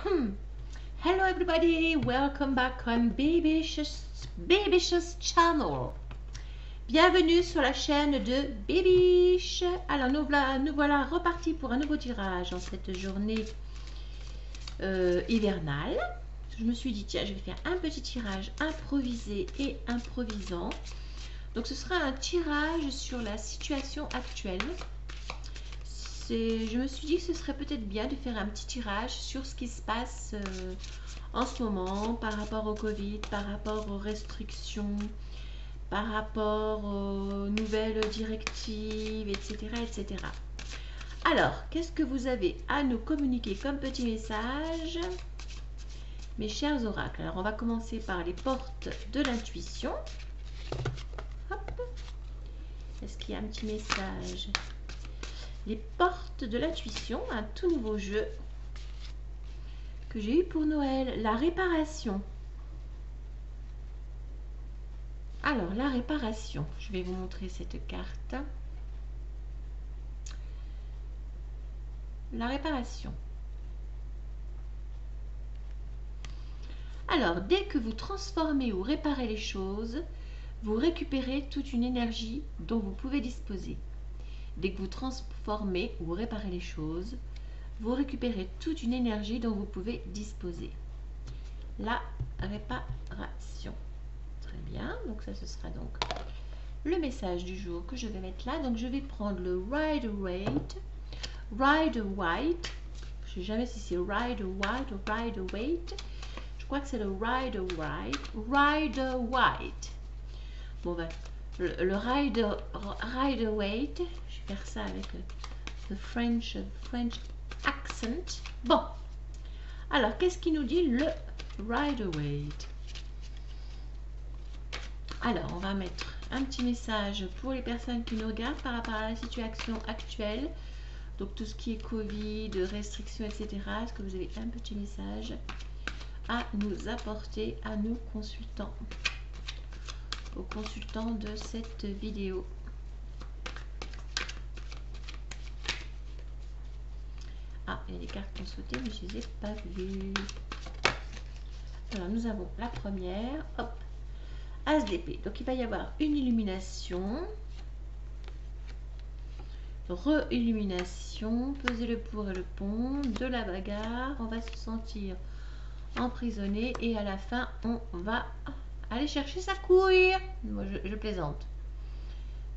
Hello everybody, welcome back on Babicious channel. Bienvenue sur la chaîne de Babish. Alors nous voilà repartis pour un nouveau tirage en cette journée hivernale. Je me suis dit tiens, je vais faire un petit tirage improvisé et improvisant. Donc ce sera un tirage sur la situation actuelle. Je me suis dit que ce serait peut-être bien de faire un petit tirage sur ce qui se passe en ce moment par rapport au Covid, par rapport aux restrictions, par rapport aux nouvelles directives, etc. etc. Alors, qu'est-ce que vous avez à nous communiquer comme petit message, mes chers oracles? Alors, on va commencer par les portes de l'intuition. Est-ce qu'il y a un petit message? Les portes de l'intuition, un tout nouveau jeu que j'ai eu pour Noël, la réparation. Alors, la réparation, je vais vous montrer cette carte. La réparation. Alors, dès que vous transformez ou réparez les choses, vous récupérez toute une énergie dont vous pouvez disposer. Dès que vous transformez ou réparez les choses, vous récupérez toute une énergie dont vous pouvez disposer. La réparation. Très bien, donc ça ce sera donc le message du jour que je vais mettre là. Donc je vais prendre le Rider-Waite. Rider-Waite. Je ne sais jamais si c'est Rider-Waite ou Rider-Waite. Je crois que c'est le Rider-Waite. Rider-Waite. Bon ben, le Rider-Waite, je vais faire ça avec le French accent. Bon, alors qu'est-ce qui nous dit le Rider-Waite? Alors, on va mettre un petit message pour les personnes qui nous regardent par rapport à la situation actuelle. Donc, tout ce qui est Covid, restrictions, etc. Est-ce que vous avez un petit message à nous apporter, à nous consultants, aux consultants de cette vidéo? Ah, il y a des cartes qu'on sauté, mais je ne les ai pas vues. Alors, nous avons la première. Hop. As d'épée. Donc, il va y avoir une illumination. Re-illumination. Peser le pour et le contre. De la bagarre. On va se sentir emprisonné. Et à la fin, on va aller chercher sa couille. Moi, je plaisante.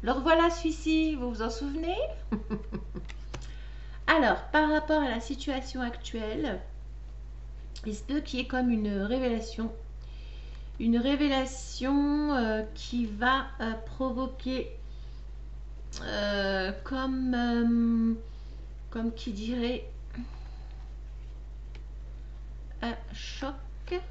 Le revoilà celui-ci. Vous vous en souvenez? Alors, par rapport à la situation actuelle, il se peut qu'il y ait comme une révélation. Une révélation qui va provoquer comme qui dirait un choc, qui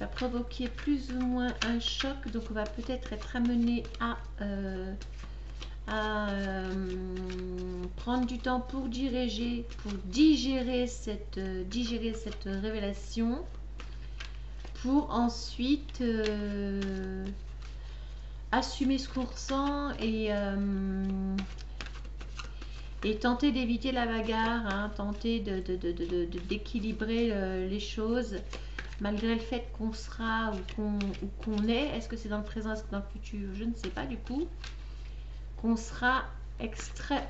va provoquer plus ou moins un choc. Donc on va peut-être être amené à prendre du temps pour digérer cette révélation, pour ensuite assumer ce qu'on ressent et tenter d'éviter la bagarre, hein, tenter d'équilibrer les choses, malgré le fait qu'on sera ou qu'on est. Est-ce que c'est dans le présent, est-ce que dans le futur? Je ne sais pas du coup. Qu'on sera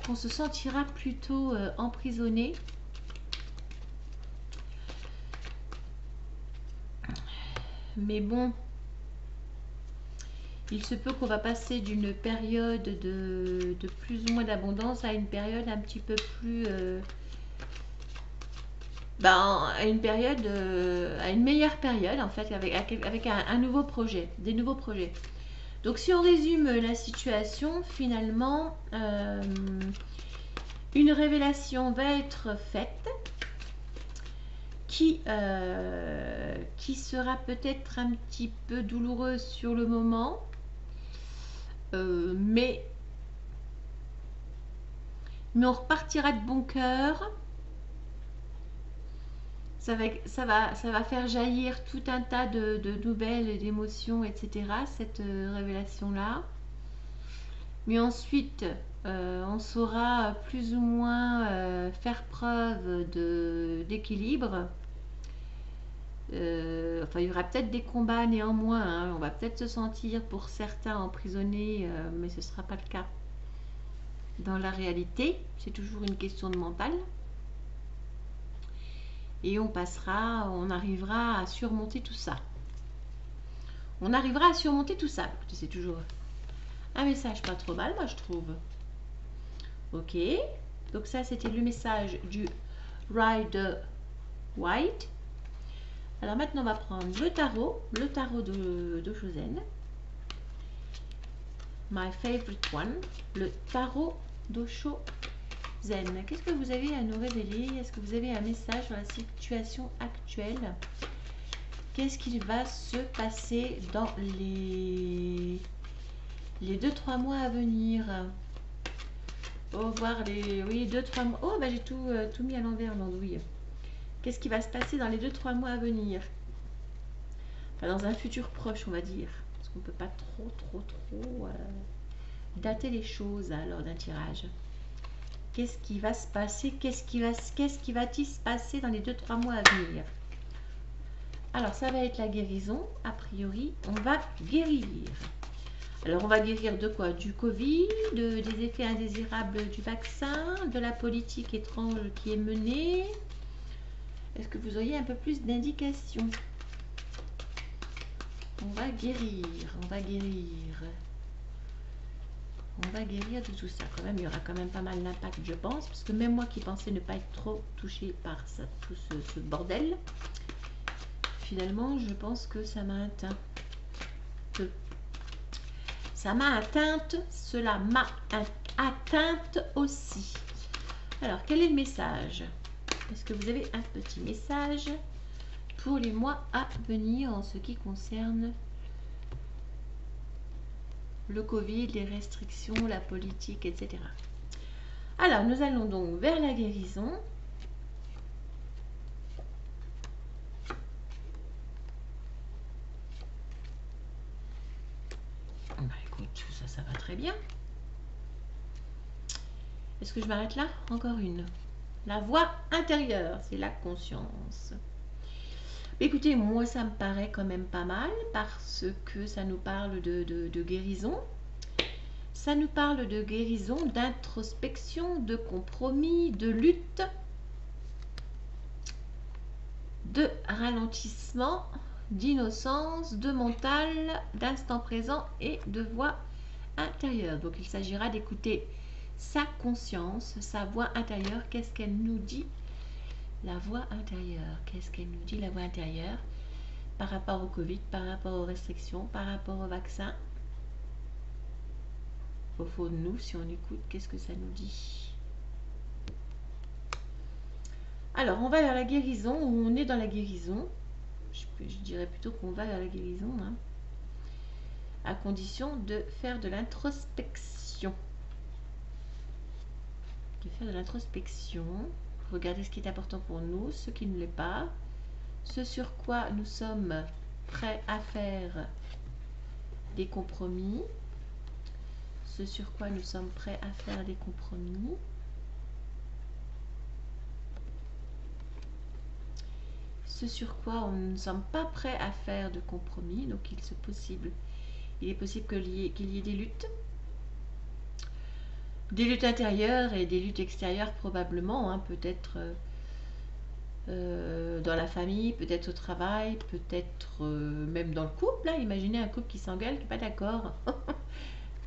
qu'on se sentira plutôt emprisonné. Mais bon, il se peut qu'on va passer d'une période de plus ou moins d'abondance à une période un petit peu plus à une période à une meilleure période en fait, avec un nouveau projet, des nouveaux projets. Donc si on résume la situation, finalement, une révélation va être faite qui sera peut-être un petit peu douloureuse sur le moment, mais on repartira de bon cœur. Ça va faire jaillir tout un tas de nouvelles et d'émotions, etc. Cette révélation-là. Mais ensuite, on saura plus ou moins faire preuve d'équilibre. Enfin, il y aura peut-être des combats néanmoins, hein. On va peut-être se sentir pour certains emprisonnés, mais ce ne sera pas le cas dans la réalité. C'est toujours une question de mental. Et on arrivera à surmonter tout ça. On arrivera à surmonter tout ça. C'est toujours un message pas trop mal, moi je trouve. Ok, donc ça c'était le message du Rider White. Alors maintenant on va prendre le tarot de Chosen. My favorite one, le tarot d'Osho Zen. Qu'est-ce que vous avez à nous révéler? Est-ce que vous avez un message sur la situation actuelle? Qu'est-ce qui va se passer dans les 2-3 mois à venir? Oh, voir les... Oui, 2-3 mois. Oh, bah j'ai tout mis à l'envers, l'andouille. Qu'est-ce qui va se passer dans les 2-3 mois à venir? Enfin, dans un futur proche, on va dire. Parce qu'on ne peut pas trop dater les choses lors d'un tirage. Qu'est-ce qui va se passer? Qu'est-ce qui va-t-il se passer dans les 2-3 mois à venir? Alors, ça va être la guérison. A priori, on va guérir. Alors, on va guérir de quoi? Du Covid, des effets indésirables du vaccin, de la politique étrange qui est menée. Est-ce que vous auriez un peu plus d'indications? On va guérir, on va guérir. On va guérir de tout ça. Quand même, il y aura quand même pas mal d'impact, je pense. Parce que même moi qui pensais ne pas être trop touchée par ça, tout ce bordel, finalement, je pense que ça m'a atteint. Ça m'a atteinte, cela m'a atteinte aussi. Alors, quel est le message? Est-ce que vous avez un petit message pour les mois à venir en ce qui concerne le Covid, les restrictions, la politique, etc. Alors, nous allons donc vers la guérison. Bah écoute, ça va très bien. Est-ce que je m'arrête là? Encore une. La voix intérieure, c'est la conscience. Écoutez, moi ça me paraît quand même pas mal parce que ça nous parle de guérison. Ça nous parle de guérison, d'introspection, de compromis, de lutte, de ralentissement, d'innocence, de mental, d'instant présent et de voix intérieure. Donc il s'agira d'écouter sa conscience, sa voix intérieure. Qu'est-ce qu'elle nous dit? La voix intérieure. Qu'est-ce qu'elle nous dit, la voix intérieure, par rapport au Covid, par rapport aux restrictions, par rapport au vaccin? Au fond de nous, si on écoute, qu'est-ce que ça nous dit? Alors, on va vers la guérison, ou on est dans la guérison. Je dirais plutôt qu'on va vers la guérison, hein, à condition de faire de l'introspection. De faire de l'introspection. Regardez ce qui est important pour nous, ce qui ne l'est pas. Ce sur quoi nous sommes prêts à faire des compromis. Ce sur quoi nous sommes prêts à faire des compromis. Ce sur quoi on ne sommes pas prêts à faire de compromis. Donc il est possible qu'il y ait des luttes. Des luttes intérieures et des luttes extérieures probablement, hein, peut-être dans la famille, peut-être au travail, peut-être même dans le couple. Hein. Imaginez un couple qui s'engueule, qui n'est pas d'accord.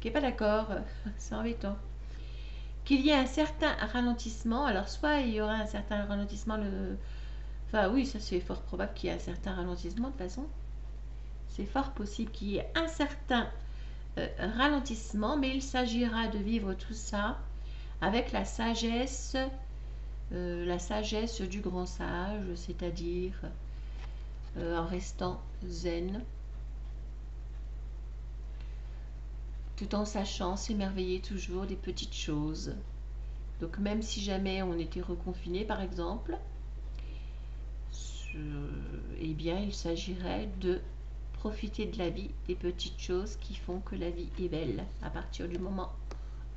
Qui n'est pas d'accord, c'est embêtant. Qu'il y ait un certain ralentissement. Alors soit il y aura un certain ralentissement, enfin oui, ça c'est fort probable qu'il y ait un certain ralentissement de toute façon. C'est fort possible qu'il y ait un certain ralentissement, mais il s'agira de vivre tout ça avec la sagesse du grand sage, c'est-à-dire en restant zen, tout en sachant s'émerveiller toujours des petites choses. Donc même si jamais on était reconfiné par exemple, eh bien il s'agirait de profiter de la vie, des petites choses qui font que la vie est belle à partir du moment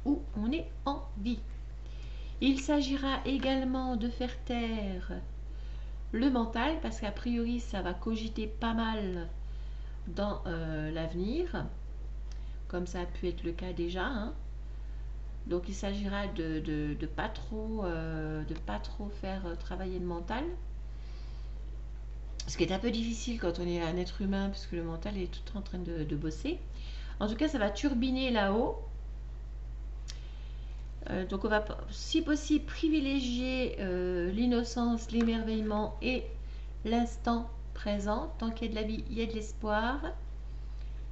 où on est en vie. Il s'agira également de faire taire le mental, parce qu'a priori ça va cogiter pas mal dans l'avenir, comme ça a pu être le cas déjà, hein. Donc il s'agira de pas trop faire travailler le mental, ce qui est un peu difficile quand on est un être humain, parce que le mental est tout en train de bosser. En tout cas, ça va turbiner là-haut. Donc on va, si possible, privilégier l'innocence, l'émerveillement et l'instant présent. Tant qu'il y a de la vie, il y a de l'espoir.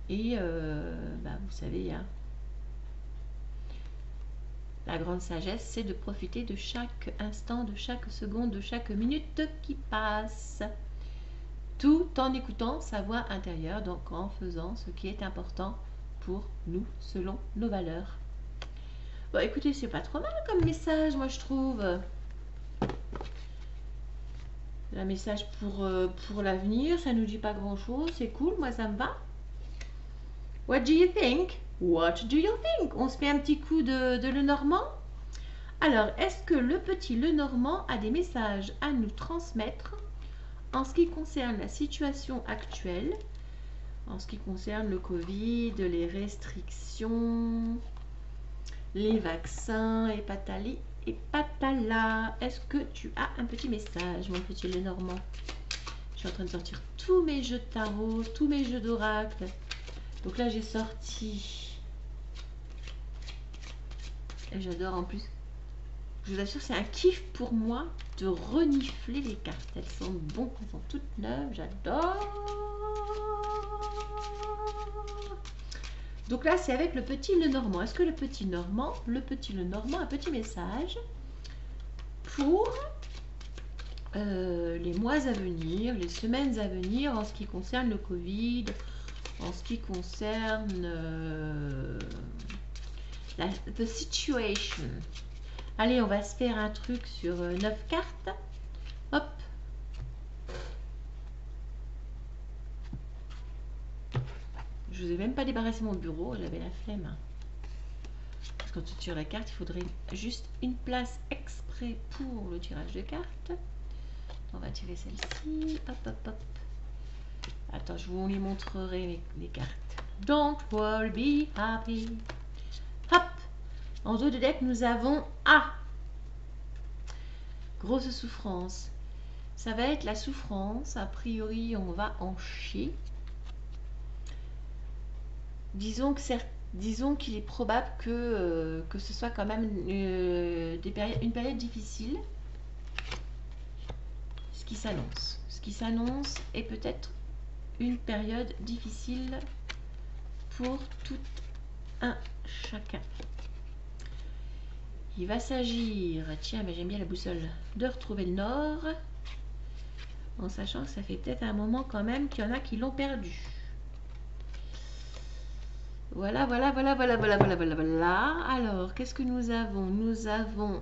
Et vous savez, hein, la grande sagesse, c'est de profiter de chaque instant, de chaque seconde, de chaque minute qui passe, tout en écoutant sa voix intérieure, donc en faisant ce qui est important pour nous, selon nos valeurs. Bon, écoutez, c'est pas trop mal comme message, moi je trouve. Un message pour l'avenir, ça nous dit pas grand chose, c'est cool, moi ça me va. What do you think? What do you think? On se fait un petit coup de Lenormand. Alors, est-ce que le petit Lenormand a des messages à nous transmettre en ce qui concerne la situation actuelle, en ce qui concerne le Covid, les restrictions, les vaccins et patali et patala? Est-ce que tu as un petit message, mon petit Lenormand? Je suis en train de sortir tous mes jeux de tarot, tous mes jeux d'oracle. Donc là, j'ai sorti... Et j'adore en plus. Je vous assure, c'est un kiff pour moi de renifler les cartes. Elles sont bonnes, elles sont toutes neuves, j'adore. Donc là, c'est avec le petit Lenormand. Est-ce que le petit Lenormand a un petit message pour les mois à venir, les semaines à venir, en ce qui concerne le Covid, en ce qui concerne the situation. Allez, on va se faire un truc sur 9 cartes. Hop. Je vous ai même pas débarrassé mon bureau, j'avais la flemme. Parce que quand tu tires la carte, il faudrait juste une place exprès pour le tirage de cartes. On va tirer celle-ci. Hop, hop, hop. Attends, je vous les montrerai les cartes. Don't worry, be happy. Hop. En dos de deck, nous avons A. Grosse souffrance. Ça va être la souffrance. A priori, on va en chier. Disons qu'il est probable que ce soit quand même une période difficile. Ce qui s'annonce. Ce qui s'annonce est peut-être une période difficile pour tout un chacun. Il va s'agir, tiens, mais j'aime bien la boussole, de retrouver le nord, en sachant que ça fait peut-être un moment quand même qu'il y en a qui l'ont perdu. Voilà. Alors, qu'est-ce que nous avons? Nous avons...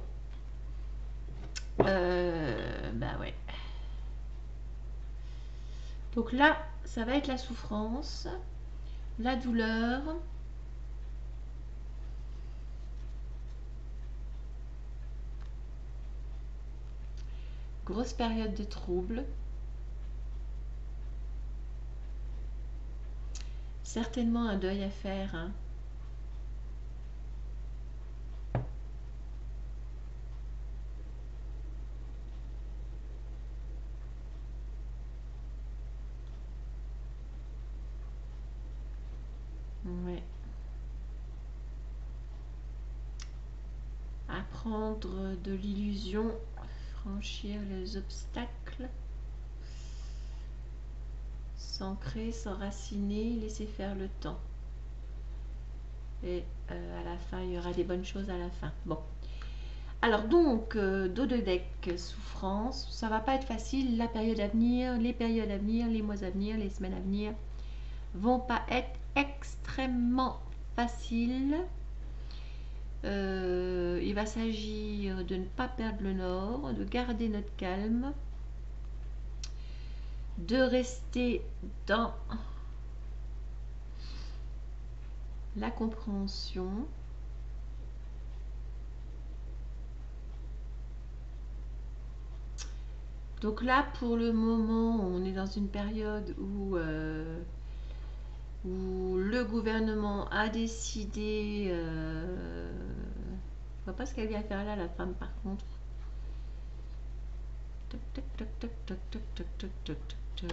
ouais. Donc là, ça va être la souffrance, la douleur... Grosse période de trouble. Certainement un deuil à faire. Hein. Ouais. Apprendre de l'illusion, franchir les obstacles, s'ancrer, s'enraciner, laisser faire le temps. Et à la fin, il y aura des bonnes choses à la fin. Bon. Alors donc, dos de deck, souffrance, ça va pas être facile. La période à venir, les périodes à venir, les mois à venir, les semaines à venir vont pas être extrêmement faciles. Il va s'agir de ne pas perdre le nord, de garder notre calme, de rester dans la compréhension, Donc là, pour le moment, on est dans une période où le gouvernement a décidé... je vois pas ce qu'elle vient faire là, la femme, par contre. Toc, toc, toc, toc, toc, toc, toc, toc, toc, toc.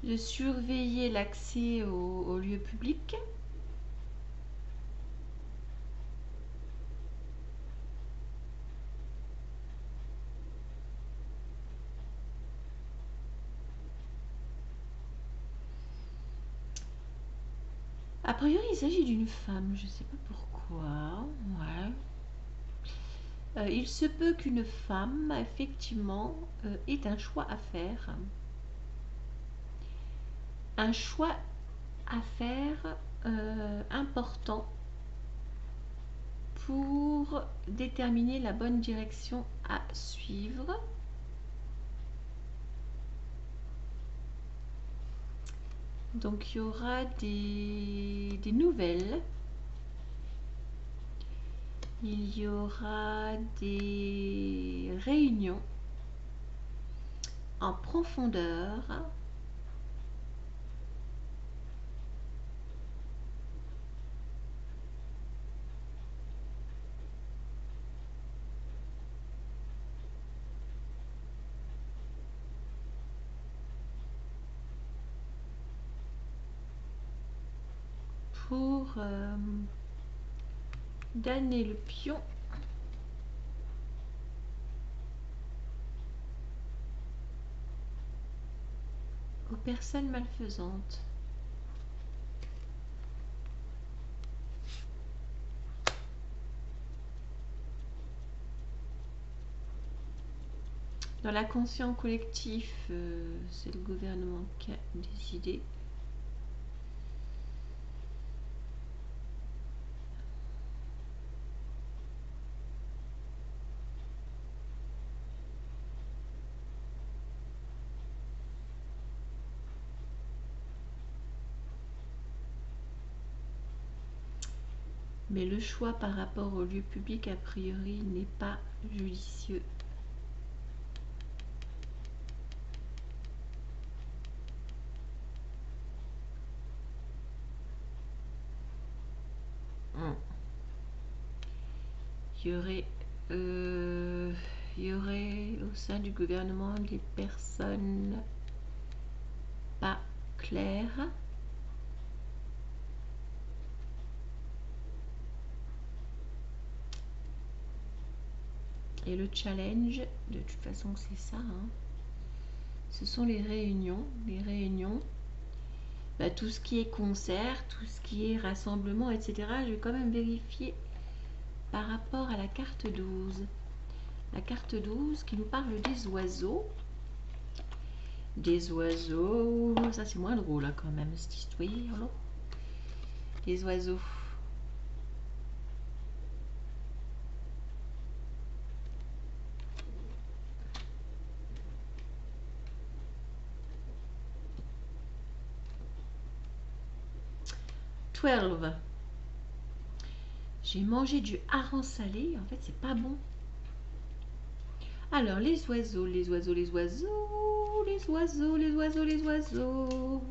De surveiller l'accès aux lieux publics. A priori, il s'agit d'une femme, je ne sais pas pourquoi. Ouais. Il se peut qu'une femme, effectivement, ait un choix à faire. Un choix à faire important pour déterminer la bonne direction à suivre. Donc il y aura des nouvelles, il y aura des réunions en profondeur pour donner le pion aux personnes malfaisantes. Dans l'inconscient collectif, c'est le gouvernement qui a décidé. Mais le choix par rapport au lieu public, a priori, n'est pas judicieux. Il y aurait au sein du gouvernement des personnes pas claires. Et le challenge, de toute façon, c'est ça. Hein. Ce sont les réunions. Les réunions, bah, tout ce qui est concert, tout ce qui est rassemblement, etc. Je vais quand même vérifier par rapport à la carte 12. La carte 12 qui nous parle des oiseaux. Des oiseaux, ça c'est moins drôle là, quand même, cette histoire. Là. Les oiseaux. J'ai mangé du hareng salé, en fait c'est pas bon. Alors les oiseaux, les oiseaux, les oiseaux, les oiseaux, les oiseaux, les oiseaux.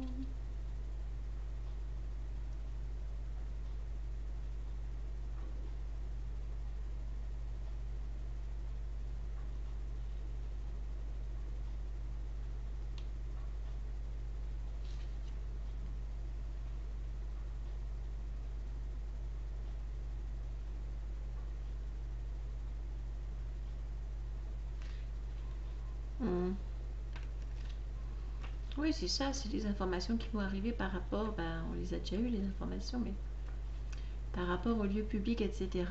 Oui, c'est ça, c'est des informations qui vont arriver par rapport, ben, on les a déjà eu les informations, mais par rapport au lieu public, etc.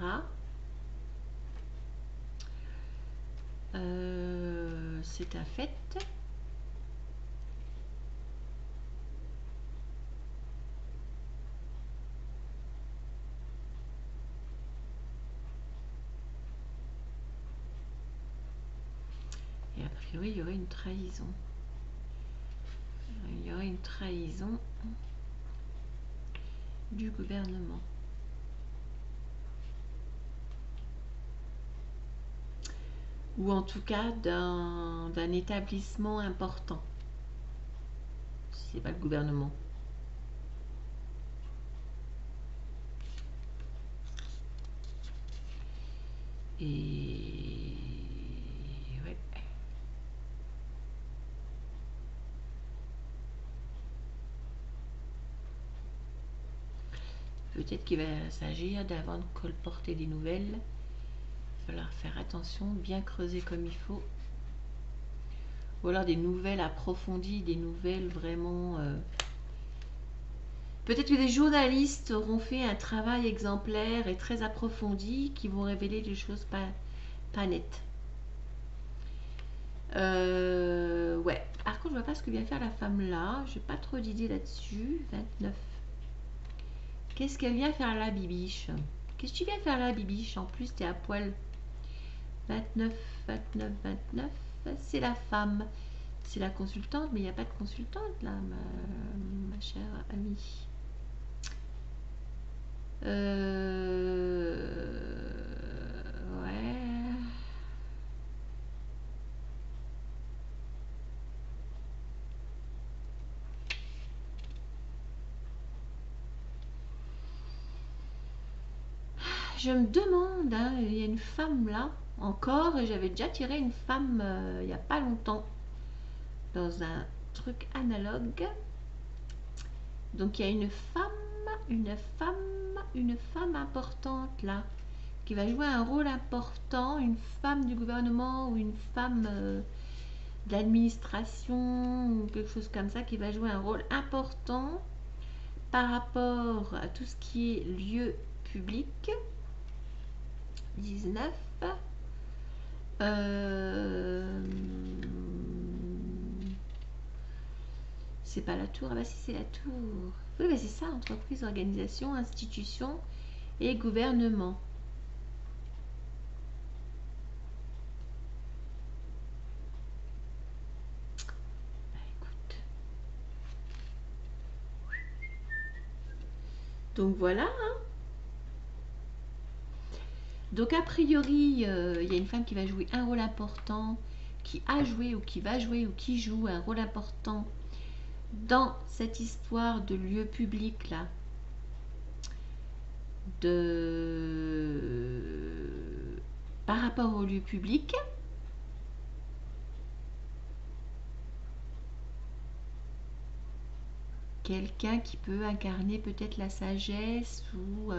C'est un fait. Et a priori, il y aurait une trahison. Il y aurait une trahison du gouvernement. Ou en tout cas d'un établissement important. Si c'est pas le gouvernement. Et ouais. Peut-être qu'il va s'agir d'avant de colporter des nouvelles. Il va falloir faire attention, bien creuser comme il faut. Ou alors des nouvelles approfondies, des nouvelles vraiment... Peut-être que des journalistes auront fait un travail exemplaire et très approfondi qui vont révéler des choses pas nettes. Ouais. Par contre, je vois pas ce que vient faire la femme là. J'ai pas trop d'idées là-dessus. 29. Qu'est-ce qu'elle vient faire là, Bibiche? Qu'est-ce que tu viens faire là, Bibiche? En plus, t'es à poil. 29, 29, 29. C'est la femme. C'est la consultante, mais il n'y a pas de consultante là, ma chère amie. Ouais. Je me demande, hein, il y a une femme là, encore, et j'avais déjà tiré une femme il n'y a pas longtemps, dans un truc analogue. Donc il y a une femme importante là, qui va jouer un rôle important, une femme du gouvernement ou une femme de l'administration ou quelque chose comme ça, qui va jouer un rôle important par rapport à tout ce qui est lieu public. 19. C'est pas la tour. Ah bah si, c'est la tour. Oui, mais c'est ça, entreprise, organisation, institution et gouvernement. Bah écoute. Donc voilà, hein. Donc a priori, il y a une femme qui va jouer un rôle important, qui a joué ou qui va jouer ou qui joue un rôle important dans cette histoire de lieu public là, par rapport au lieu public. Quelqu'un qui peut incarner peut-être la sagesse ou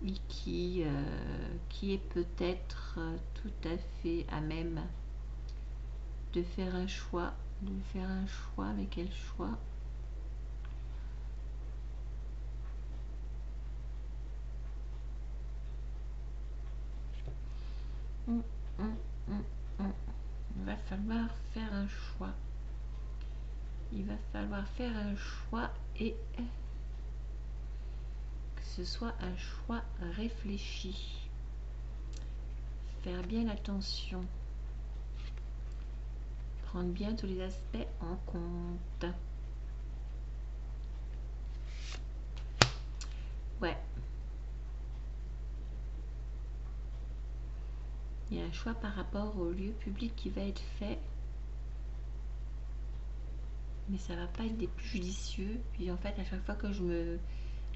et qui est peut-être tout à fait à même de faire un choix. Mais quel choix? Il va falloir faire un choix. Il va falloir faire un choix et que ce soit un choix réfléchi. Faire bien attention. Prendre bien tous les aspects en compte. Ouais. Il y a un choix par rapport au lieu public qui va être fait. Mais ça va pas être des plus judicieux. Puis en fait, à chaque fois que je me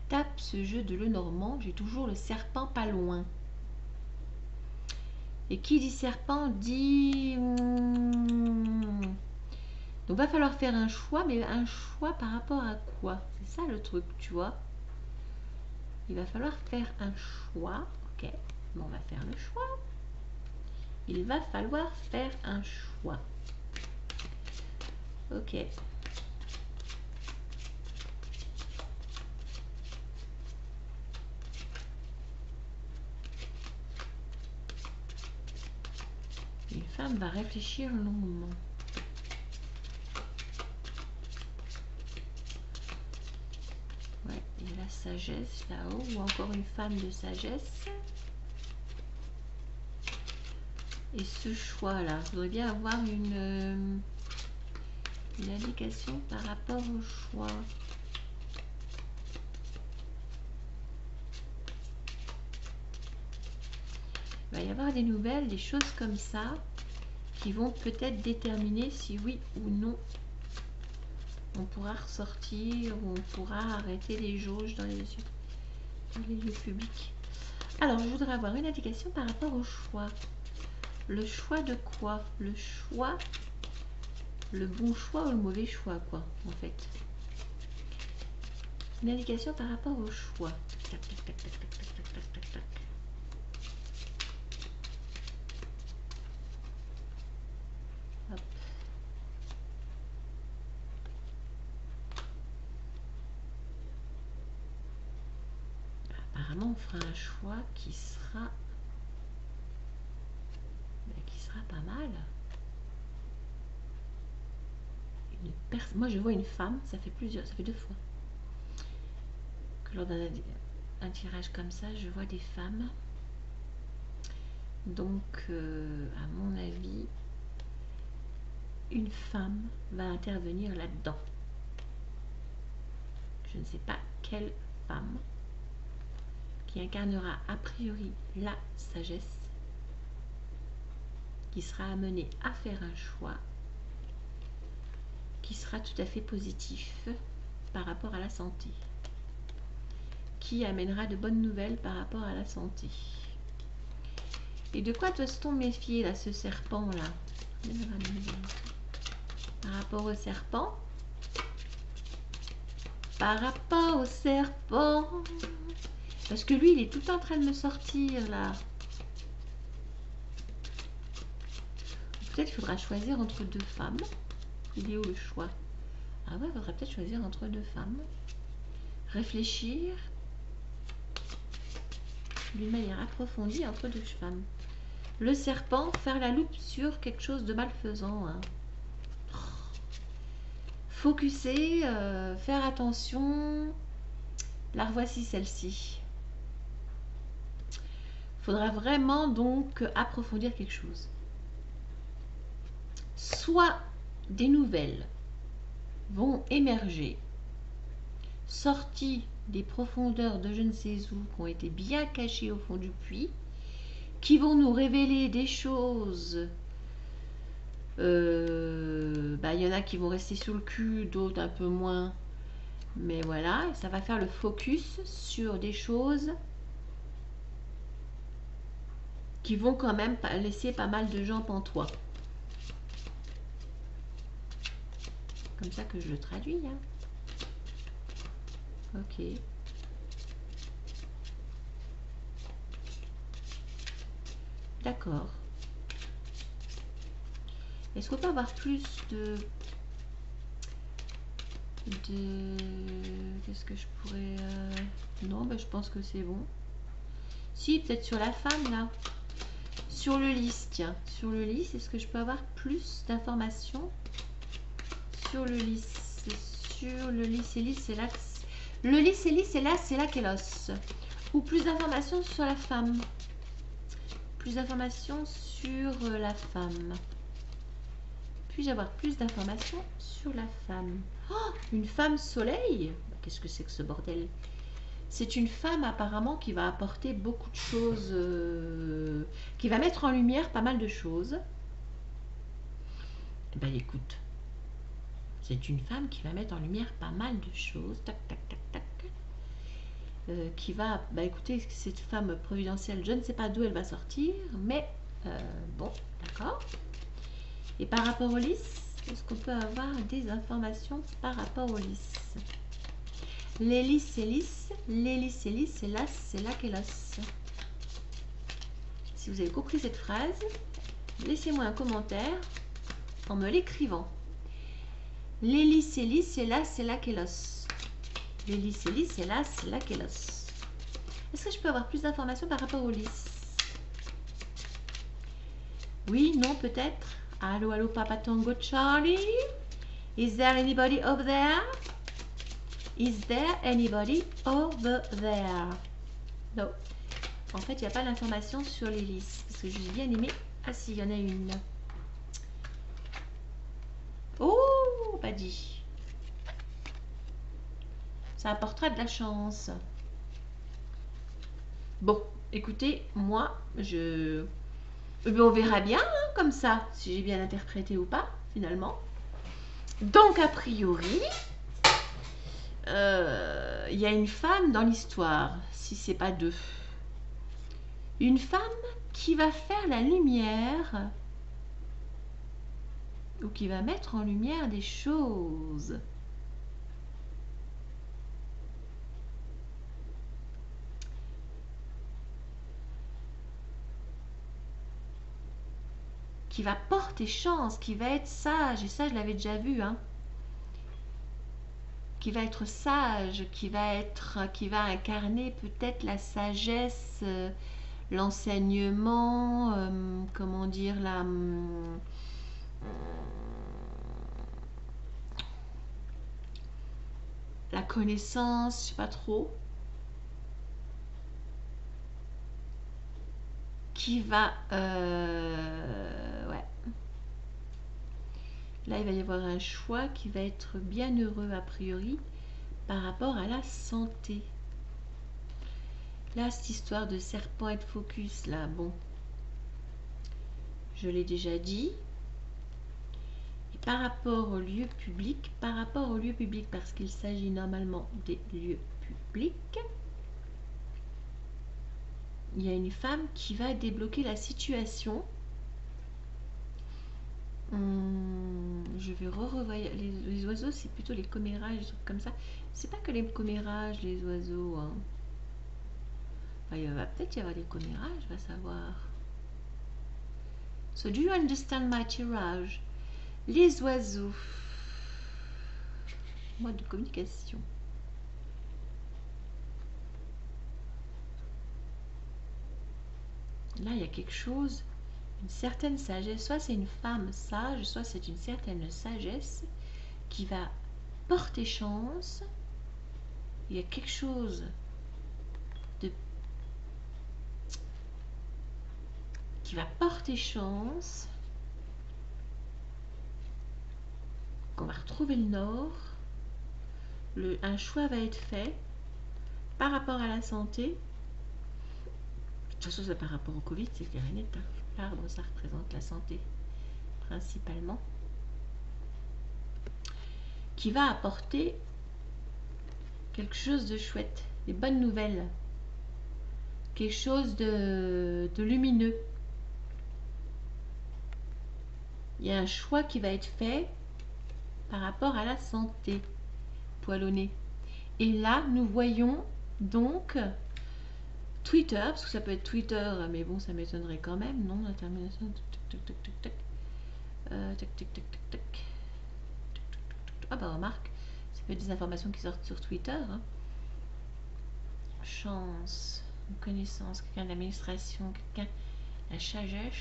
tape ce jeu de Lenormand, j'ai toujours le serpent pas loin. Et qui dit serpent dit... Donc va falloir faire un choix, mais un choix par rapport à quoi? C'est ça le truc, tu vois. Il va falloir faire un choix. Ok, bon, on va faire le choix. Il va falloir faire un choix. Ok. Une femme va réfléchir longuement. Ouais, et la sagesse là-haut, ou encore une femme de sagesse. Et ce choix-là, je voudrais bien avoir une indication par rapport au choix. Il va y avoir des nouvelles, des choses comme ça, qui vont peut-être déterminer si oui ou non on pourra ressortir ou on pourra arrêter les jauges dans les lieux publics. Alors, je voudrais avoir une indication par rapport au choix. Le choix de quoi? Le choix, le bon choix ou le mauvais choix, quoi, en fait. Une indication par rapport au choix. Tac, tac, tac, tac, tac, tac, tac, tac, tac. Hop. Apparemment, on fera un choix qui sera pas mal. Moi, je vois une femme, ça fait 2 fois que lors d'un tirage comme ça, je vois des femmes. Donc, à mon avis, une femme va intervenir là-dedans. Je ne sais pas quelle femme qui incarnera a priori la sagesse, qui sera amenée à faire un choix qui sera tout à fait positif par rapport à la santé, qui amènera de bonnes nouvelles par rapport à la santé. Et de quoi doit-on méfier là, ce serpent là? Par rapport au serpent, par rapport au serpent, parce que lui il est tout en train de me sortir là. Peut-être qu'il faudra choisir entre 2 femmes. Il est où le choix? Ah ouais, il faudra peut-être choisir entre 2 femmes. Réfléchir d'une manière approfondie entre 2 femmes. Le serpent, faire la loupe sur quelque chose de malfaisant. Hein. Focuser, faire attention. La revoici celle-ci. Il faudra vraiment donc approfondir quelque chose. Soit des nouvelles vont émerger, sorties des profondeurs de je ne sais où, qui ont été bien cachées au fond du puits, qui vont nous révéler des choses. Y en a qui vont rester sous le cul, d'autres un peu moins. Mais voilà, ça va faire le focus sur des choses qui vont quand même laisser pas mal de gens pantois. Comme ça que je le traduis. Hein. Ok. D'accord. Est-ce qu'on peut avoir plus de... Qu'est-ce que je pourrais... Non, je pense que c'est bon. Si, peut-être sur la femme, là. Sur le lys, tiens. Sur le lys, est-ce que je peux avoir plus d'informations sur le lys? Sur le lys et lys, c'est là... Le lys et lys, c'est là, c'est là qu'est l'os. Ou plus d'informations sur la femme. Plus d'informations sur la femme. Puis-je avoir plus d'informations sur la femme? Oh, une femme soleil? Qu'est-ce que c'est que ce bordel? C'est une femme apparemment qui va apporter beaucoup de choses, qui va mettre en lumière pas mal de choses. Eh ben écoute, c'est une femme qui va mettre en lumière pas mal de choses. Tac, tac, tac, tac. Qui va, écoutez, cette femme providentielle, je ne sais pas d'où elle va sortir, mais bon, d'accord. Et par rapport au lys, est-ce qu'on peut avoir des informations par rapport au lys? Les lys, c'est lys. Les lys, c'est lys. C'est là, c'est là qu'est l'os. Si vous avez compris cette phrase, laissez-moi un commentaire en me l'écrivant. Les lys, c'est lys. C'est là qu'est l'os. Les lys, c'est lys. C'est là qu'est l'os. Est-ce que je peux avoir plus d'informations par rapport au lys? Oui, non, peut-être. Allô, allô, Papa Tango Charlie? Is there anybody over there? Is there anybody over there? Non. En fait, il n'y a pas d'information sur les listes. Parce que j'ai bien aimé. Ah si, il y en a une. Oh, pas dit. Ça apportera de la chance. Bon, écoutez, moi, on verra bien, hein, comme ça, si j'ai bien interprété ou pas, finalement. Donc, a priori, il y a une femme dans l'histoire, si c'est pas deux. Une femme qui va faire la lumière, ou qui va mettre en lumière des choses. Qui va porter chance, qui va être sage, et ça je l'avais déjà vu, hein. Qui va être sage, qui va incarner peut-être la sagesse, l'enseignement, comment dire, la connaissance, je sais pas trop. Qui va, ouais. Là, il va y avoir un choix qui va être bien heureux a priori par rapport à la santé. Là, cette histoire de serpent et de focus, là, bon, je l'ai déjà dit. Et par rapport au lieu public, parce qu'il s'agit normalement des lieux publics, il y a une femme qui va débloquer la situation. Je vais revoyer les oiseaux, c'est plutôt les commérages, des trucs comme ça. C'est pas que les commérages, les oiseaux. Hein. Enfin, il va peut-être y avoir des commérages, va savoir. So, do you understand my tirage? Les oiseaux. Mode de communication. Là, il y a quelque chose, une certaine sagesse. Soit c'est une femme sage, soit c'est une certaine sagesse qui va porter chance. Il y a quelque chose de qui va porter chance. Qu'on va retrouver le nord. Un choix va être fait par rapport à la santé. De toute façon, c'est par rapport au Covid, c'est clair et net. L'arbre, ça représente la santé, principalement. Qui va apporter quelque chose de chouette, des bonnes nouvelles. Quelque chose de lumineux. Il y a un choix qui va être fait par rapport à la santé. Poil au nez. Et là, nous voyons donc... Twitter, parce que ça peut être Twitter, mais bon, ça m'étonnerait quand même, non? La termination, ah bah remarque, ça peut être des informations qui sortent sur Twitter. Hein. Chance, une connaissance, quelqu'un d'administration, quelqu'un, la sagesse.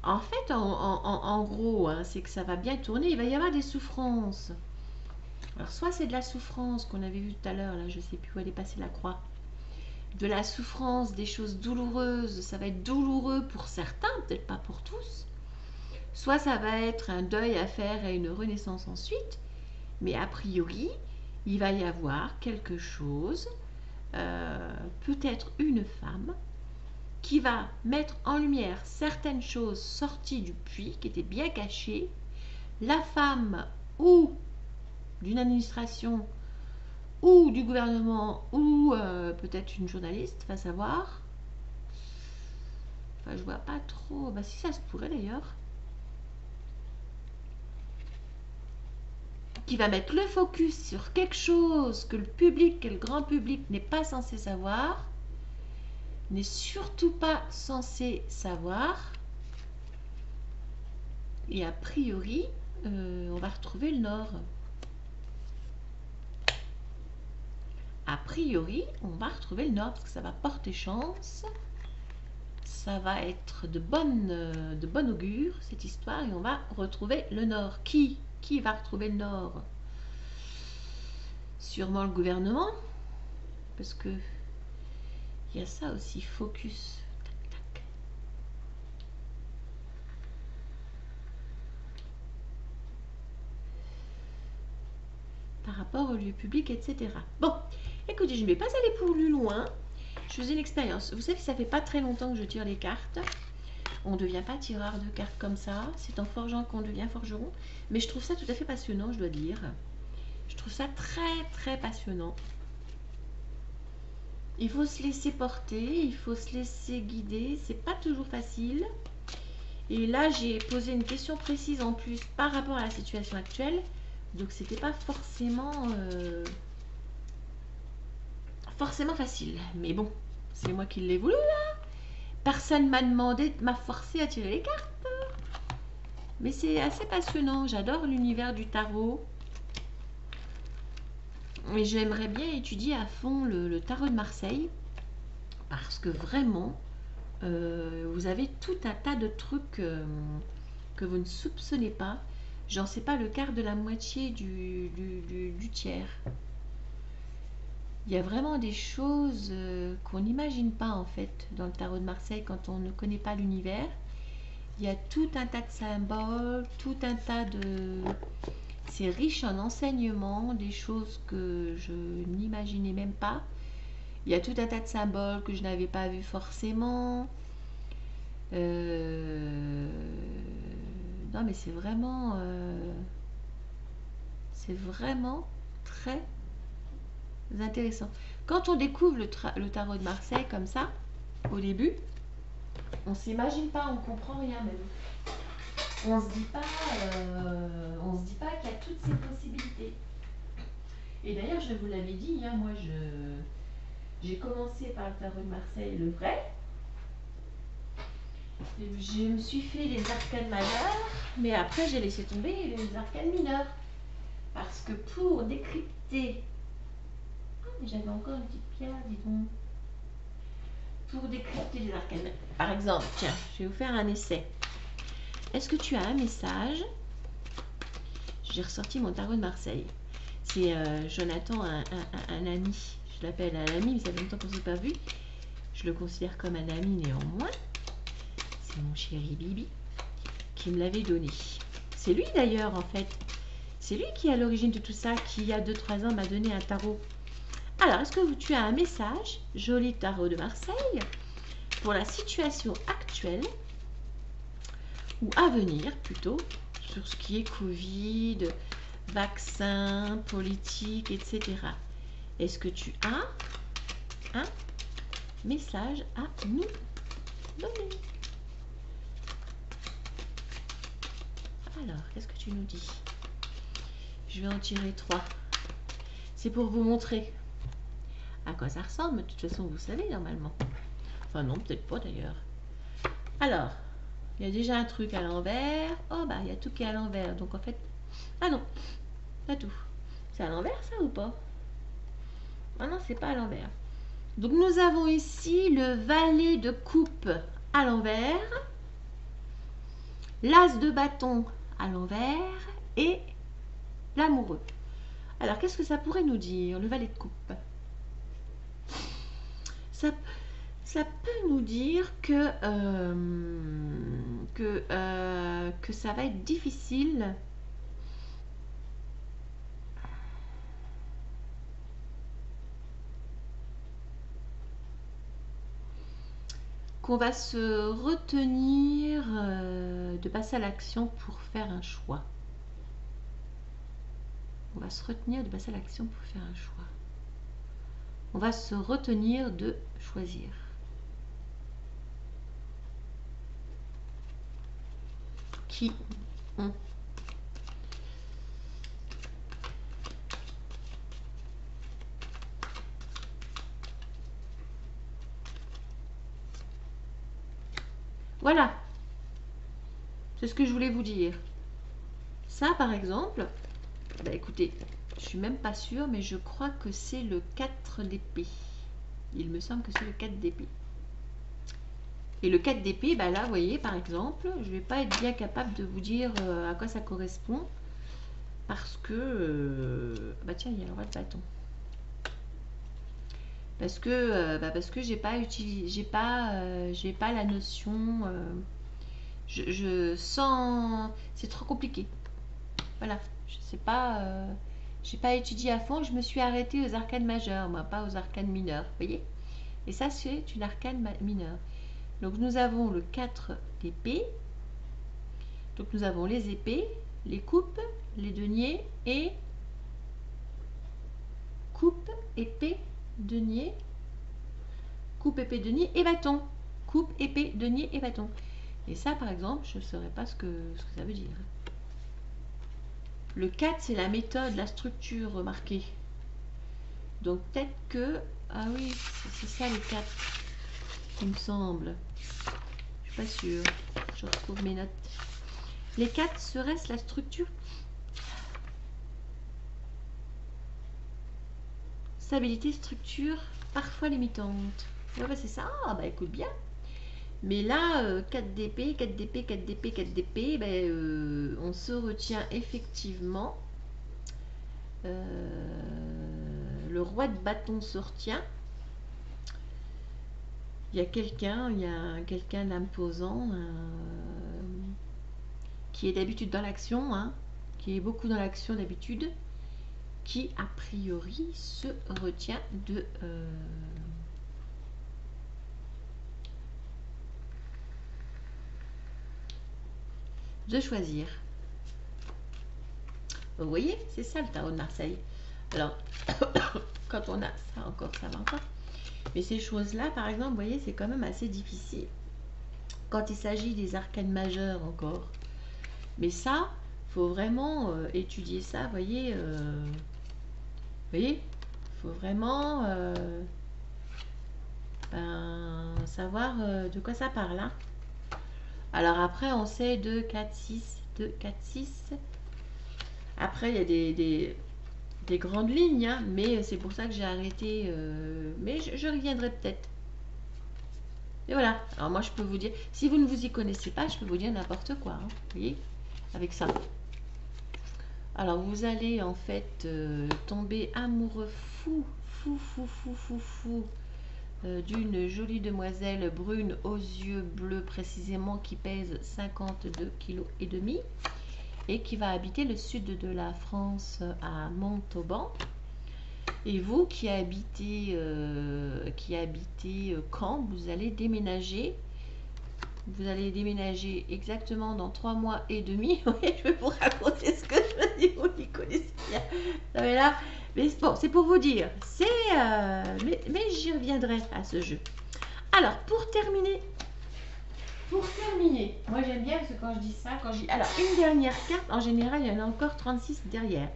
En fait, en gros, hein, c'est que ça va bien tourner, il va y avoir des souffrances. Alors, soit c'est de la souffrance qu'on avait vu tout à l'heure, là, je ne sais plus où elle est passée la croix. De la souffrance, des choses douloureuses, ça va être douloureux pour certains, peut-être pas pour tous. Soit ça va être un deuil à faire et une renaissance ensuite, mais a priori, il va y avoir quelque chose, peut-être une femme, qui va mettre en lumière certaines choses sorties du puits, qui étaient bien cachées. La femme ou d'une administration ou du gouvernement ou peut-être une journaliste, va savoir. Enfin, je vois pas trop. Bah, si ça se pourrait d'ailleurs. Qui va mettre le focus sur quelque chose que le public, que le grand public n'est pas censé savoir, n'est surtout pas censé savoir. Et a priori, on va retrouver le Nord. A priori, on va retrouver le Nord parce que ça va porter chance. Ça va être de bonne augure, cette histoire, et on va retrouver le Nord. Qui Qui va retrouver le nord? Sûrement le gouvernement, parce que il y a ça aussi, focus. Tac, tac. Par rapport au lieu public, etc. Bon, écoutez, je ne vais pas aller plus loin. Je faisais une expérience. Vous savez, ça fait pas très longtemps que je tire les cartes. On ne devient pas tireur de cartes comme ça. C'est en forgeant qu'on devient forgeron. Mais je trouve ça tout à fait passionnant, je dois dire. Je trouve ça très, très passionnant. Il faut se laisser porter, il faut se laisser guider. C'est pas toujours facile. Et là, j'ai posé une question précise en plus par rapport à la situation actuelle. Donc, c'était pas forcément facile. Mais bon, c'est moi qui l'ai voulu là. Personne m'a demandé, m'a forcé à tirer les cartes. Mais c'est assez passionnant. J'adore l'univers du tarot. Et j'aimerais bien étudier à fond le tarot de Marseille. Parce que vraiment, vous avez tout un tas de trucs que vous ne soupçonnez pas. J'en sais pas le quart de la moitié du tiers. Il y a vraiment des choses qu'on n'imagine pas en fait dans le tarot de Marseille quand on ne connaît pas l'univers. Il y a tout un tas de symboles, tout un tas de... C'est riche en enseignements, des choses que je n'imaginais même pas. Il y a tout un tas de symboles que je n'avais pas vus forcément. Non mais c'est vraiment très intéressant. Quand on découvre le tarot de Marseille comme ça, au début, on s'imagine pas, on comprend rien même. On se dit pas qu'il y a toutes ces possibilités. Et d'ailleurs, je vous l'avais dit, hein, moi j'ai commencé par le tarot de Marseille, le vrai. Je me suis fait les arcanes majeures, mais après j'ai laissé tomber les arcanes mineures. Parce que pour décrypter... Ah, mais j'avais encore une petite pierre, dis donc. Pour décrypter les arcanes... Par exemple, tiens, je vais vous faire un essai. Est-ce que tu as un message? J'ai ressorti mon tarot de Marseille. C'est Jonathan, un ami. Je l'appelle un ami, mais ça fait longtemps qu'on ne s'est pas vu. Je le considère comme un ami néanmoins. C'est mon chéri Bibi qui me l'avait donné. C'est lui d'ailleurs en fait. C'est lui qui est à l'origine de tout ça, qui il y a 2-3 ans m'a donné un tarot. Alors, est-ce que tu as un message, joli tarot de Marseille, pour la situation actuelle, ou à venir plutôt, sur ce qui est Covid, vaccin, politique, etc. Est-ce que tu as un message à nous donner? Alors, qu'est-ce que tu nous dis? Je vais en tirer 3. C'est pour vous montrer à quoi ça ressemble. De toute façon, vous savez normalement. Enfin non, peut-être pas d'ailleurs. Alors, il y a déjà un truc à l'envers. Oh bah, il y a tout qui est à l'envers. Donc en fait... Ah non, pas tout. C'est à l'envers ça ou pas? Ah non, c'est pas à l'envers. Donc nous avons ici le valet de coupe à l'envers. L'as de bâton à l'envers. Et l'amoureux. Alors, qu'est-ce que ça pourrait nous dire, le valet de coupe? Ça peut nous dire que ça va être difficile qu'on va se retenir de passer à l'action pour faire un choix. On va se retenir de passer à l'action pour faire un choix. On va se retenir de choisir. Qui ont Voilà. C'est ce que je voulais vous dire. Ça, par exemple, bah écoutez, je suis même pas sûre, mais je crois que c'est le 4 d'épée. Il me semble que c'est le 4 d'épée. Et le 4 d'épée, bah là, vous voyez, par exemple, je vais pas être bien capable de vous dire à quoi ça correspond. parce que bah tiens, il y a le roi de bâton. Parce que j'ai pas utilisé, j'ai pas la notion. Je sens, c'est trop compliqué. Voilà, je sais pas, j'ai pas étudié à fond. Je me suis arrêtée aux arcanes majeures, moi, pas aux arcanes mineures. Vous voyez? Et ça, c'est une arcane mineure. Donc nous avons le 4 d'épée. Donc nous avons les épées, les coupes, les deniers et coupe, épée, denier, coupe, épée, denier et bâton. Coupe, épée, denier et bâton. Et ça, par exemple, je ne saurais pas ce que ça veut dire. Le 4, c'est la méthode, la structure remarquée. Donc peut-être que... Ah oui, c'est ça le 4, il me semble. Je suis pas sûre. Je retrouve mes notes. Les 4 serait-ce la structure? Stabilité, structure, parfois limitante. Ouais, bah c'est ça. Ah, bah écoute bien. Mais là, 4 d'épée, 4 d'épée, 4 d'épée, 4 d'épée, ben, on se retient effectivement. Le roi de bâton se retient. Il y a quelqu'un d'imposant qui est d'habitude dans l'action, hein, qui est beaucoup dans l'action d'habitude, qui a priori se retient de choisir. Vous voyez, c'est ça le tarot de Marseille. Alors, quand on a ça encore, ça va encore. Mais ces choses-là, par exemple, vous voyez, c'est quand même assez difficile. Quand il s'agit des arcanes majeures encore. Mais ça, il faut vraiment étudier ça, vous voyez. Il faut vraiment savoir de quoi ça parle. Hein. Alors après, on sait 2, 4, 6, 2, 4, 6. Après, il y a des grandes lignes, hein, mais c'est pour ça que j'ai arrêté. Mais je reviendrai peut-être. Et voilà. Alors moi, je peux vous dire, si vous ne vous y connaissez pas, je peux vous dire n'importe quoi. Hein, vous voyez, avec ça. Alors, vous allez en fait tomber amoureux fou d'une jolie demoiselle brune aux yeux bleus précisément qui pèse 52 kg et demi et qui va habiter le sud de la France à Montauban. Et vous qui habitez Caen, vous allez déménager. Vous allez déménager exactement dans 3 mois et demi. Oui, je vais vous raconter ce que je dis, vous y connaissez bien. Non, mais là, mais bon, c'est pour vous dire. Mais j'y reviendrai à ce jeu. Alors, pour terminer, moi j'aime bien parce que quand je dis ça, alors, une dernière carte, en général, il y en a encore 36 derrière.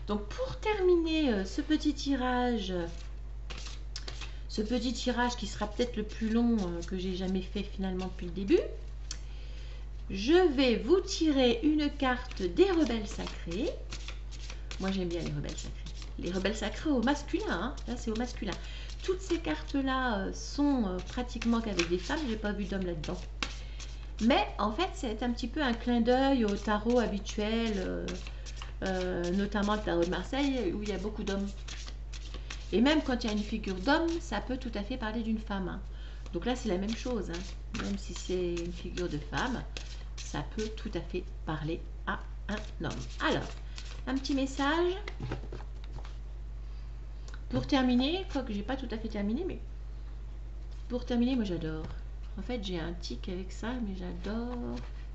Donc, pour terminer ce petit tirage qui sera peut-être le plus long que j'ai jamais fait finalement depuis le début, je vais vous tirer une carte des rebelles sacrés. Moi j'aime bien les rebelles sacrés. Les rebelles sacrés au masculin, hein. Là c'est au masculin. Toutes ces cartes-là sont pratiquement qu'avec des femmes, j'ai pas vu d'hommes là-dedans. Mais en fait c'est un petit peu un clin d'œil au tarot habituel, notamment le tarot de Marseille où il y a beaucoup d'hommes. Et même quand il y a une figure d'homme, ça peut tout à fait parler d'une femme. Hein. Donc là, c'est la même chose. Hein. Même si c'est une figure de femme, ça peut tout à fait parler à un homme. Alors, un petit message. Pour terminer, quoique j'ai pas tout à fait terminé, mais pour terminer, moi j'adore. En fait, j'ai un tic avec ça, mais j'adore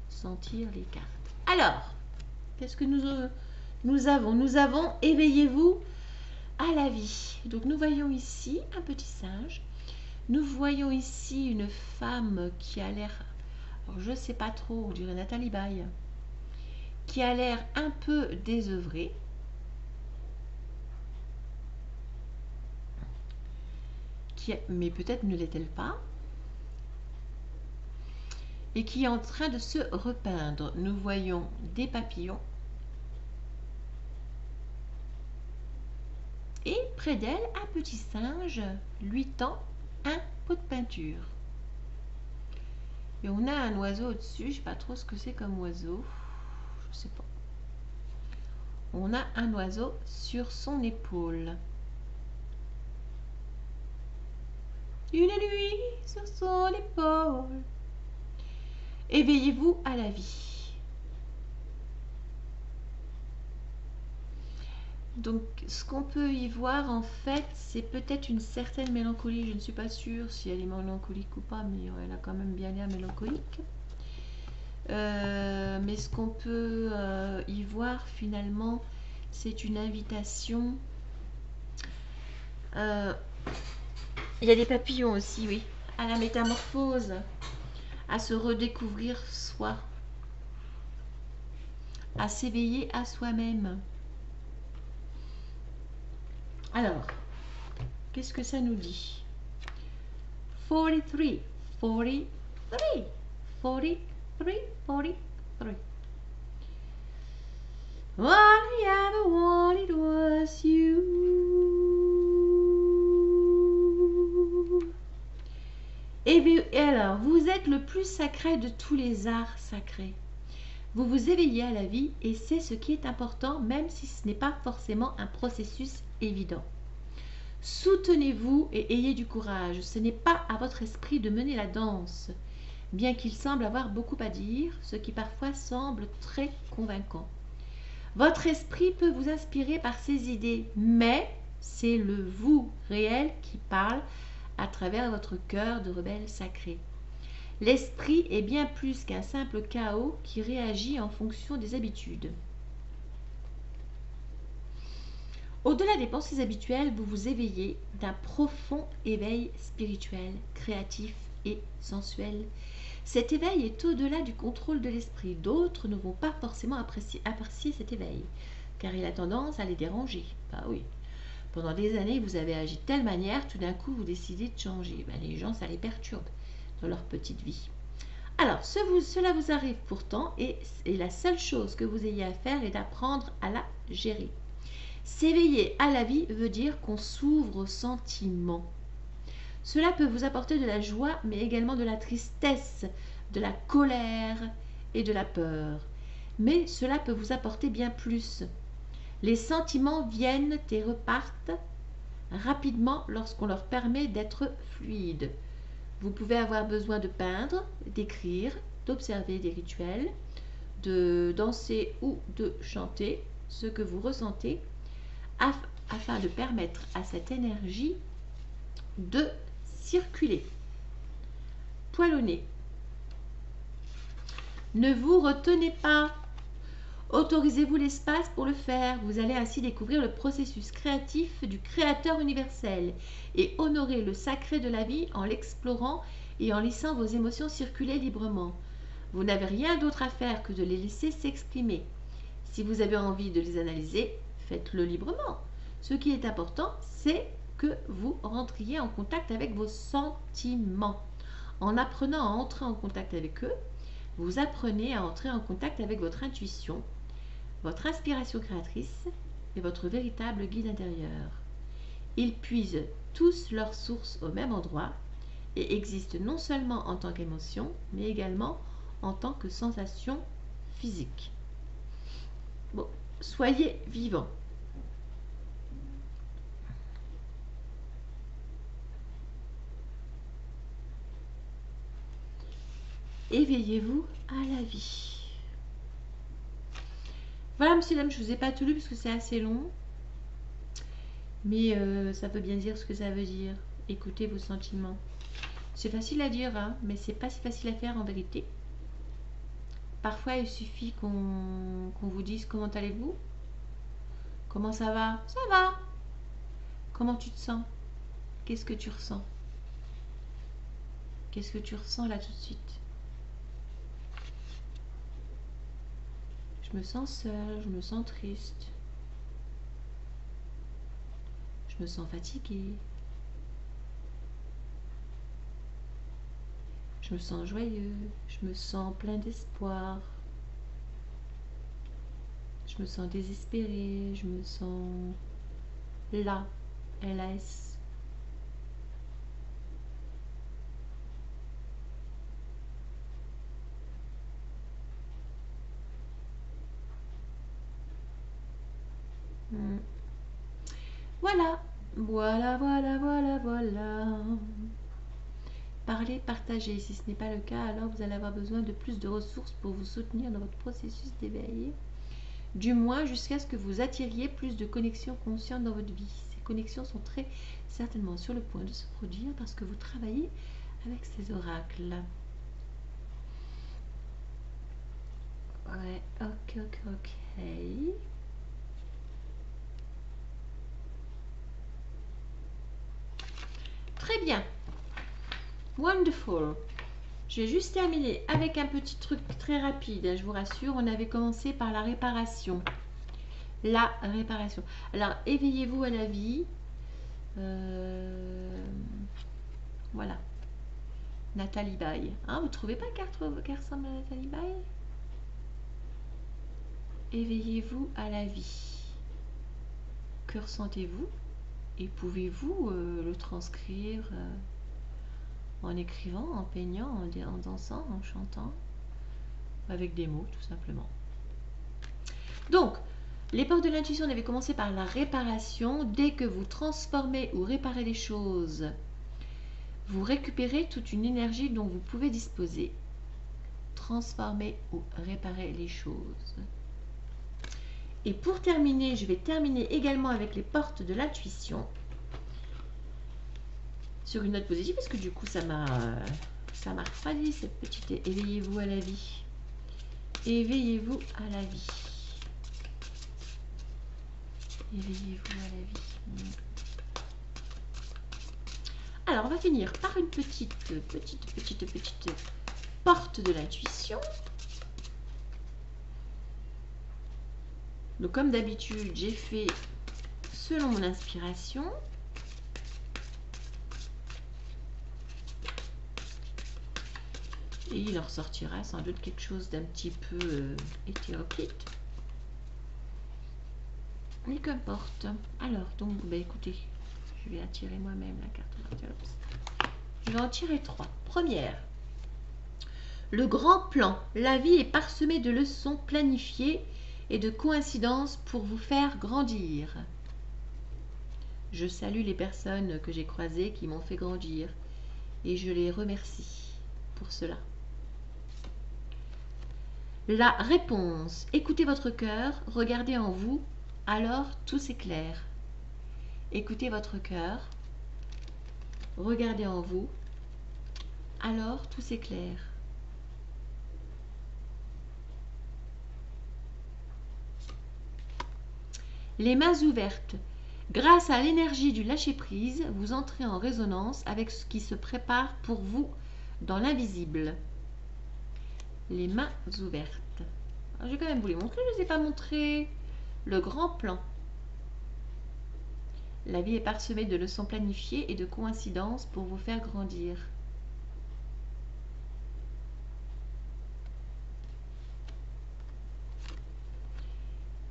sentir les cartes. Alors, qu'est-ce que nous avons? Nous avons éveillez-vous à la vie. Donc nous voyons ici un petit singe. Nous voyons ici une femme qui a l'air, alors je sais pas trop, on dirait Nathalie Baye, qui a l'air un peu désœuvrée. Mais peut-être ne l'est-elle pas. Et qui est en train de se repeindre. Nous voyons des papillons. Et près d'elle, un petit singe lui tend un pot de peinture. Et on a un oiseau au-dessus, je ne sais pas trop ce que c'est comme oiseau. Je sais pas. on a un oiseau sur son épaule. Une nuit sur son épaule. Éveillez-vous à la vie. Donc, ce qu'on peut y voir, en fait, c'est peut-être une certaine mélancolie. Je ne suis pas sûre si elle est mélancolique ou pas, mais elle a quand même bien l'air mélancolique. Mais ce qu'on peut y voir, finalement, c'est une invitation. Il y a des papillons aussi, oui. À la métamorphose, à se redécouvrir soi, à s'éveiller à soi-même. Alors, qu'est-ce que ça nous dit? 43, 43, 43, 43. All I ever wanted was you. Et alors, vous êtes le plus sacré de tous les arts sacrés. Vous vous éveillez à la vie et c'est ce qui est important, même si ce n'est pas forcément un processus évident. Soutenez-vous et ayez du courage. Ce n'est pas à votre esprit de mener la danse, bien qu'il semble avoir beaucoup à dire, ce qui parfois semble très convaincant. Votre esprit peut vous inspirer par ses idées, mais c'est le vous réel qui parle à travers votre cœur de rebelle sacré. L'esprit est bien plus qu'un simple chaos qui réagit en fonction des habitudes. Au-delà des pensées habituelles, vous vous éveillez d'un profond éveil spirituel, créatif et sensuel. Cet éveil est au-delà du contrôle de l'esprit. D'autres ne vont pas forcément apprécier cet éveil, car il a tendance à les déranger. Bah oui. Pendant des années, vous avez agi de telle manière, tout d'un coup, vous décidez de changer. Bah, les gens, ça les perturbe dans leur petite vie. Alors, cela vous arrive pourtant, et la seule chose que vous ayez à faire est d'apprendre à la gérer. S'éveiller à la vie veut dire qu'on s'ouvre aux sentiments. Cela peut vous apporter de la joie, mais également de la tristesse, de la colère et de la peur. Mais cela peut vous apporter bien plus. Les sentiments viennent et repartent rapidement lorsqu'on leur permet d'être fluides. Vous pouvez avoir besoin de peindre, d'écrire, d'observer des rituels, de danser ou de chanter ce que vous ressentez afin de permettre à cette énergie de circuler. Poil au nez. Ne vous retenez pas. Autorisez-vous l'espace pour le faire. Vous allez ainsi découvrir le processus créatif du Créateur universel et honorer le sacré de la vie en l'explorant et en laissant vos émotions circuler librement. Vous n'avez rien d'autre à faire que de les laisser s'exprimer. Si vous avez envie de les analyser, faites-le librement. Ce qui est important, c'est que vous rentriez en contact avec vos sentiments. En apprenant à entrer en contact avec eux, vous apprenez à entrer en contact avec votre intuition, votre inspiration créatrice et votre véritable guide intérieur. Ils puisent tous leur source au même endroit et existent non seulement en tant qu'émotion, mais également en tant que sensation physique. Bon, soyez vivants. Éveillez-vous à la vie. Voilà, monsieur, dame, je ne vous ai pas tout lu parce que c'est assez long. Mais ça veut bien dire ce que ça veut dire. Écoutez vos sentiments. C'est facile à dire, hein, mais c'est pas si facile à faire en vérité. Parfois, il suffit qu'on vous dise comment allez-vous. Comment ça va? Ça va. Comment tu te sens? Qu'est-ce que tu ressens? Qu'est-ce que tu ressens là tout de suite? Je me sens seule, je me sens triste. Je me sens fatiguée. Je me sens joyeux. Je me sens plein d'espoir. Je me sens désespérée. Je me sens là. LAS. Voilà, voilà, voilà, voilà, voilà. Parlez, partagez. Si ce n'est pas le cas, alors vous allez avoir besoin de plus de ressources pour vous soutenir dans votre processus d'éveil. Du moins jusqu'à ce que vous attiriez plus de connexions conscientes dans votre vie. Ces connexions sont très certainement sur le point de se produire parce que vous travaillez avec ces oracles. Ouais, ok, ok, ok. Très bien. Wonderful. Je vais juste terminer avec un petit truc très rapide, je vous rassure. On avait commencé par la réparation. La réparation. Alors, éveillez-vous à la vie. Voilà. Nathalie Baye. Hein, vous ne trouvez pas qu'elle ressemble à Nathalie Baye? Éveillez-vous à la vie. Que ressentez-vous? Et pouvez-vous le transcrire en écrivant, en peignant, en dansant, en chantant, avec des mots tout simplement. Donc, les portes de l'intuition, on avait commencé par la réparation. Dès que vous transformez ou réparez les choses, vous récupérez toute une énergie dont vous pouvez disposer. Transformer ou réparer les choses. Et pour terminer, je vais terminer également avec les portes de l'intuition. Sur une note positive, parce que du coup, ça m'a refroidi cette petite éveillez-vous à la vie. Éveillez-vous à la vie. Éveillez-vous à la vie. Alors, on va finir par une petite porte de l'intuition. Donc, comme d'habitude, j'ai fait selon mon inspiration. Et il en ressortira sans doute quelque chose d'un petit peu hétéroclite. Mais qu'importe. Alors, donc, bah, écoutez, je vais attirer moi-même la carte. Je vais en tirer 3. Première. Le grand plan. La vie est parsemée de leçons planifiées et de coïncidences pour vous faire grandir. Je salue les personnes que j'ai croisées qui m'ont fait grandir et je les remercie pour cela. La réponse. Écoutez votre cœur, regardez en vous, alors tout s'éclaire. Écoutez votre cœur, regardez en vous, alors tout s'éclaire. Les mains ouvertes. Grâce à l'énergie du lâcher-prise, vous entrez en résonance avec ce qui se prépare pour vous dans l'invisible. Les mains ouvertes. Alors, je vais quand même vous les montrer, je ne les ai pas montrés. Le grand plan. La vie est parsemée de leçons planifiées et de coïncidences pour vous faire grandir.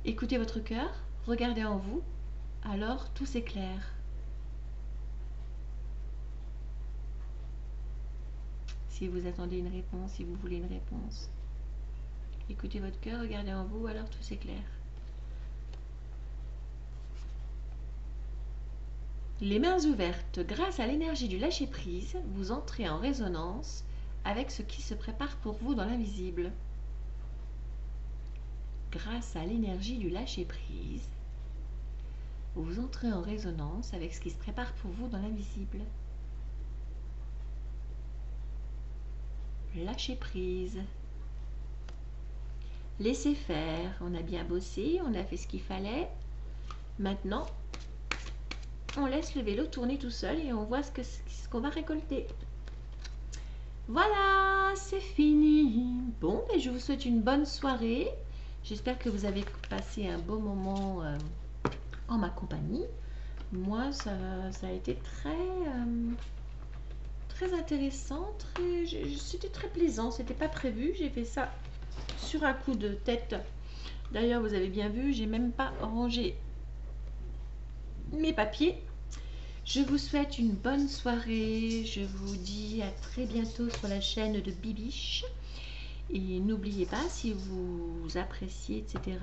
Écoutez votre cœur, regardez en vous, alors tout s'éclaire. Si vous attendez une réponse, si vous voulez une réponse, écoutez votre cœur, regardez en vous, alors tout s'éclaire. Les mains ouvertes, grâce à l'énergie du lâcher-prise, vous entrez en résonance avec ce qui se prépare pour vous dans l'invisible. Grâce à l'énergie du lâcher-prise, vous entrez en résonance avec ce qui se prépare pour vous dans l'invisible. Lâcher prise. Laissez faire. On a bien bossé, on a fait ce qu'il fallait. Maintenant, on laisse le vélo tourner tout seul et on voit ce qu'on va récolter. Voilà, c'est fini. Bon, je vous souhaite une bonne soirée. J'espère que vous avez passé un beau moment en ma compagnie. Moi, ça a été très intéressant, c'était très plaisant, c'était pas prévu, j'ai fait ça sur un coup de tête. D'ailleurs, vous avez bien vu, j'ai même pas rangé mes papiers. Je vous souhaite une bonne soirée, je vous dis à très bientôt sur la chaîne de Bibiche. Et n'oubliez pas, si vous appréciez, etc.,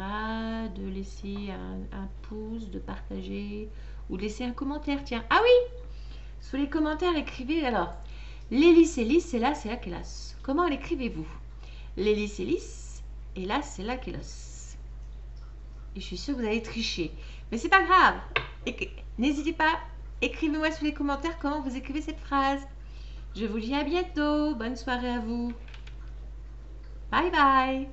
de laisser un pouce, de partager ou laissez un commentaire. Tiens, ah oui, sous les commentaires, écrivez alors. L'hélice, hélice, c'est là, kélos. Comment l'écrivez-vous? L'hélice, hélice, et là, c'est là, kélos. Et je suis sûre que vous allez tricher. Mais c'est pas grave. N'hésitez pas, écrivez-moi sous les commentaires comment vous écrivez cette phrase. Je vous dis à bientôt. Bonne soirée à vous. Bye bye.